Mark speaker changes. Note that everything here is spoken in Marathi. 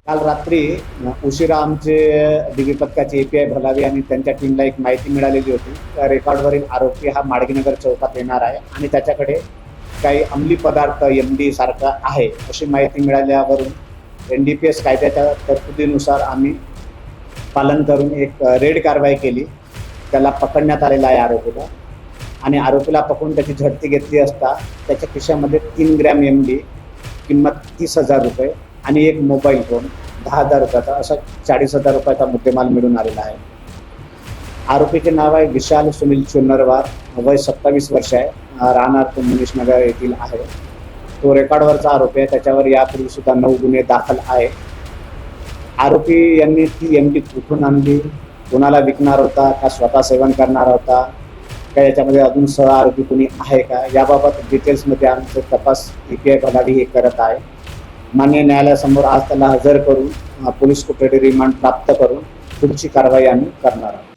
Speaker 1: काल रात्री उशिरा आमचे डीबी पथकाचे एपीआय भलावी आणि त्यांच्या टीमला एक माहिती मिळालेली होती. त्या रेकॉर्डवरील आरोपी हा माडगीनगर चौकात येणार आहे आणि त्याच्याकडे काही अंमली पदार्थ एमडी सारखा आहे अशी माहिती मिळाल्यावरून एनडीपीएस कायद्याच्या तरतुदीनुसार आम्ही पालन करून एक रेड कारवाई केली. त्याला पकडण्यात आलेला आहे आरोपीला, आणि आरोपीला पकडून त्याची झडती घेतली असता त्याच्या खिशामध्ये 3 ग्रॅम एमडी, किंमत 30,000 रुपये आणि एक मोबाईल फोन 10,000 रुपयाचा, असा 40,000 रुपयाचा मुद्देमाल मिळून आलेला आहे. आरोपीचे नाव आहे विशाल सुनील चुन्नरवार, वय 27 वर्ष आहे, राहणार तो मनीष नगर येथील आहे. तो रेकॉर्डवरचा आरोपी आहे. त्याच्यावर यापूर्वी सुद्धा 9 गुन्हे दाखल आहे. आरोपी यांनी ती एमडी कुठून आणली, कोणाला विकणार होता का स्वतः सेवन करणार होता का, याच्यामध्ये अजून सह आरोपी कोणी आहे का, याबाबत डिटेल्समध्ये आमचे तपास एपीआय भलावी हे करत आहे. माननीय न्यायालयासमोर आज त्याला हजर करून पोलीस कोठडी रिमांड प्राप्त करून पुढची कारवाई आम्ही करणार आहोत.